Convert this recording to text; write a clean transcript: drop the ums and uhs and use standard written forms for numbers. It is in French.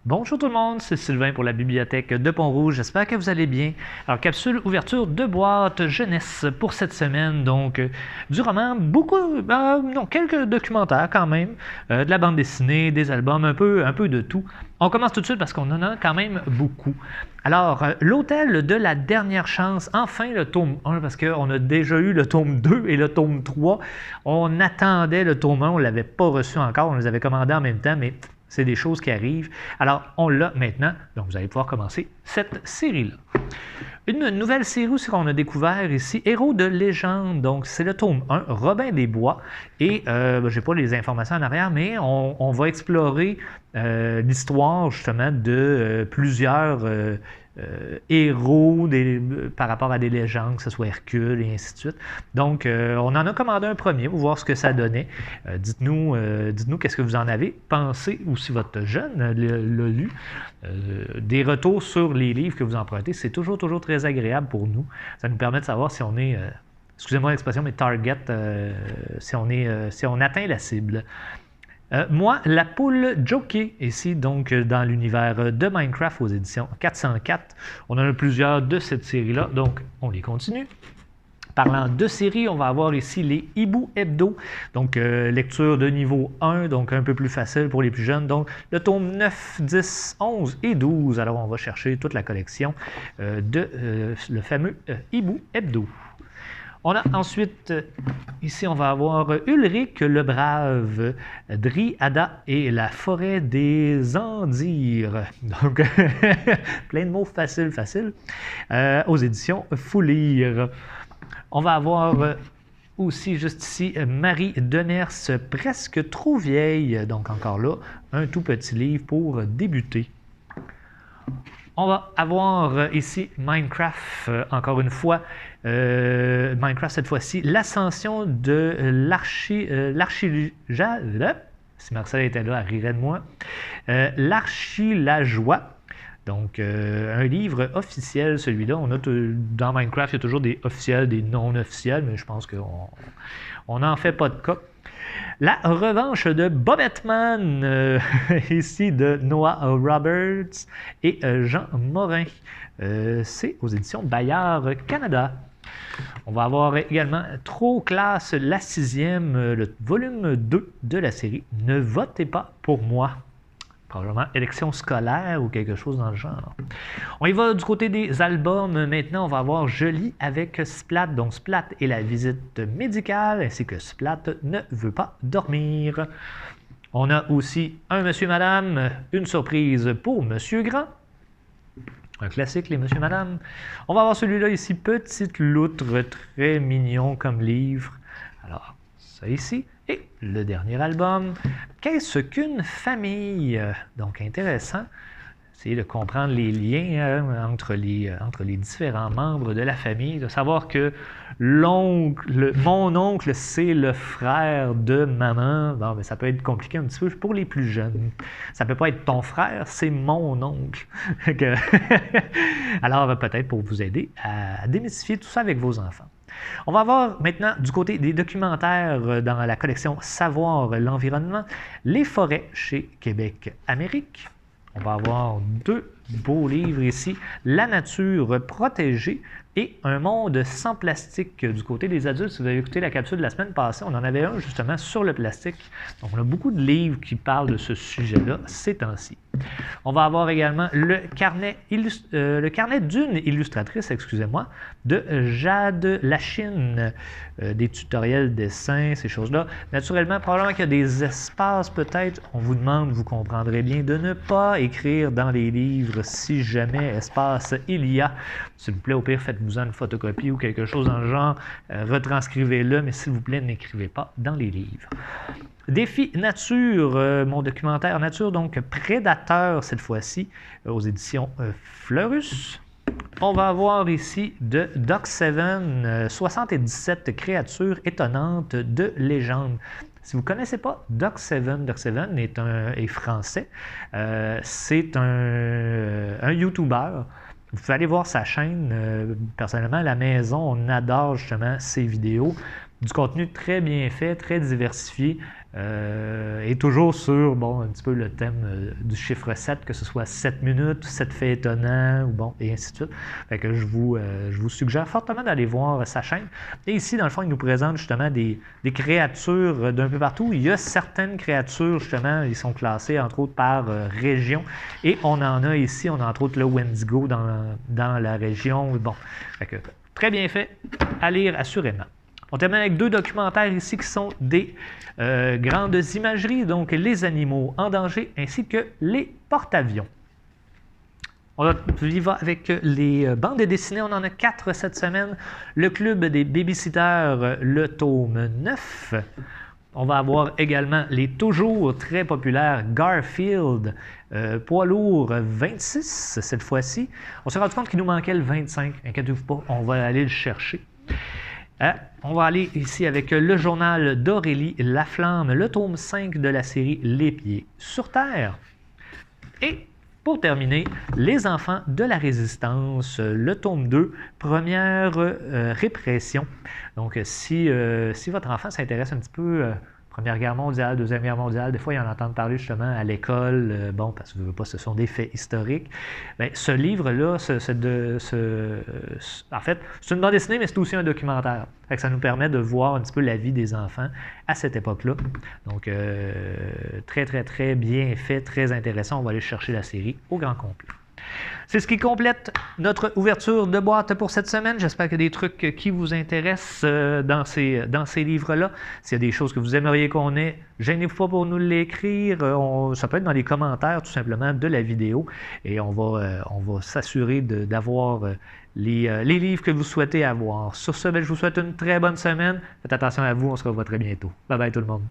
Bonjour tout le monde, c'est Sylvain pour la bibliothèque de Pont-Rouge. J'espère que vous allez bien. Alors, capsule ouverture de boîte jeunesse pour cette semaine. Donc, du roman, quelques documentaires quand même, de la bande dessinée, des albums, un peu de tout. On commence tout de suite parce qu'on en a quand même beaucoup. Alors, l'hôtel de la dernière chance, enfin le tome 1, parce qu'on a déjà eu le tome 2 et le tome 3. On attendait le tome 1, on ne l'avait pas reçu encore, on les avait commandés en même temps, mais c'est des choses qui arrivent. Alors, on l'a maintenant, donc vous allez pouvoir commencer cette série-là. Une nouvelle série aussi qu'on a découvert ici, Héros de légende. Donc, c'est le tome 1, Robin des Bois. Et je n'ai pas les informations en arrière, mais on va explorer l'histoire justement de plusieurs héros par rapport à des légendes, que ce soit Hercule et ainsi de suite. Donc, on en a commandé un premier pour voir ce que ça donnait. Dites-nous qu'est-ce que vous en avez pensé ou si votre jeune l'a lu. Des retours sur les livres que vous empruntez, c'est toujours très agréable pour nous. Ça nous permet de savoir si on est, excusez-moi l'expression, mais target, si on atteint la cible. Moi, la poule Jockey, ici, donc dans l'univers de Minecraft aux éditions 404. On en a plusieurs de cette série-là, donc on les continue. Parlant de séries, on va avoir ici les Hibou Hebdo, donc lecture de niveau 1, donc un peu plus facile pour les plus jeunes. Donc le tome 9, 10, 11 et 12. Alors on va chercher toute la collection de le fameux Hibou Hebdo. On a ensuite, ici, on va avoir Ulrich le Brave, Driada et la forêt des Andir. Donc, plein de mots faciles, aux éditions Foulire. On va avoir aussi, juste ici, Marie Deners, presque trop vieille. Donc, encore là, un tout petit livre pour débuter. On va avoir ici Minecraft, encore une fois. Minecraft, cette fois-ci, l'ascension de si Marcel était là, elle rirait de moi. L'Archilajoie. Donc, un livre officiel, celui-là. Dans Minecraft, il y a toujours des officiels, des non-officiels, mais je pense qu'on n'en fait pas de cas. La revanche de Bobetman, ici de Noah Roberts et Jean Morin. C'est aux éditions Bayard Canada. On va avoir également Trop classe, la 6e, le volume 2 de la série. Ne votez pas pour moi. Probablement élection scolaire ou quelque chose dans le genre. On y va du côté des albums. Maintenant, on va avoir Je lis avec Splat. Donc, Splat et la visite médicale, ainsi que Splat ne veut pas dormir. On a aussi un Monsieur Madame, une surprise pour Monsieur Grand. Un classique, les Monsieur Madame. On va avoir celui-là ici, Petite loutre, très mignon comme livre. Alors, ça ici. Et le dernier album, Qu'est-ce qu'une famille? Donc, intéressant. Essayer de comprendre les liens entre les différents membres de la famille, de savoir que mon oncle, c'est le frère de maman. Bon, mais ça peut être compliqué un petit peu pour les plus jeunes. Ça peut pas être ton frère, c'est mon oncle. Alors, peut-être pour vous aider à démystifier tout ça avec vos enfants. On va voir maintenant du côté des documentaires dans la collection Savoir l'environnement, Les forêts chez Québec Amérique. On va avoir deux beaux livres ici, La nature protégée et Un monde sans plastique du côté des adultes. Si vous avez écouté la capsule de la semaine passée, on en avait un justement sur le plastique. Donc on a beaucoup de livres qui parlent de ce sujet-là ces temps-ci. On va avoir également le carnet d'une illustratrice, de Jade Lachine, des tutoriels dessins, ces choses-là. Naturellement, probablement qu'il y a des espaces peut-être, on vous demande, vous comprendrez bien, de ne pas écrire dans les livres si jamais espace il y a. S'il vous plaît, au pire, faites-vous une photocopie ou quelque chose dans le genre, retranscrivez-le, mais s'il vous plaît, n'écrivez pas dans les livres. Défi nature, mon documentaire nature, donc Prédateur cette fois-ci, aux éditions Fleurus. On va avoir ici de Doc 7, 77 créatures étonnantes de légende. Si vous ne connaissez pas Doc 7 est français. C'est un YouTuber. Vous pouvez aller voir sa chaîne. Personnellement, à la maison, on adore justement ses vidéos. Du contenu très bien fait, très diversifié. Et toujours sur, bon, un petit peu le thème du chiffre 7, que ce soit 7 minutes, 7 faits étonnants, ou bon, et ainsi de suite. Fait que je vous suggère fortement d'aller voir sa chaîne. Et ici, dans le fond, il nous présente justement des créatures d'un peu partout. Il y a certaines créatures, justement, ils sont classées, entre autres, par région. Et on en a ici, on a entre autres le Wendigo dans la région. Bon, fait que, très bien fait, à lire assurément. On termine avec 2 documentaires ici qui sont des grandes imageries, donc les animaux en danger ainsi que les porte-avions. On y va avec les bandes dessinées, on en a 4 cette semaine. Le Club des babysitters, le tome 9. On va avoir également les toujours très populaires Garfield, poids lourd 26 cette fois-ci. On s'est rendu compte qu'il nous manquait le 25, inquiétez-vous pas, on va aller le chercher. On va aller ici avec le journal d'Aurélie Laflamme, le tome 5 de la série Les Pieds sur Terre. Et pour terminer, Les Enfants de la Résistance, le tome 2, première répression. Donc, si votre enfant s'intéresse un petit peu Première Guerre mondiale, Deuxième Guerre mondiale, des fois, ils en entendent parler justement à l'école, bon, parce que ce sont des faits historiques. Bien, ce livre-là, en fait, c'est une bande dessinée, mais c'est aussi un documentaire. Fait que ça nous permet de voir un petit peu la vie des enfants à cette époque-là. Donc, très, très, très bien fait, très intéressant. On va aller chercher la série au grand complet. C'est ce qui complète notre ouverture de boîte pour cette semaine. J'espère qu'il y a des trucs qui vous intéressent dans ces livres-là. S'il y a des choses que vous aimeriez qu'on ait, gênez-vous pas pour nous l'écrire. Ça peut être dans les commentaires tout simplement de la vidéo. Et on va s'assurer d'avoir les livres que vous souhaitez avoir. Sur ce, je vous souhaite une très bonne semaine. Faites attention à vous, on se revoit très bientôt. Bye bye tout le monde.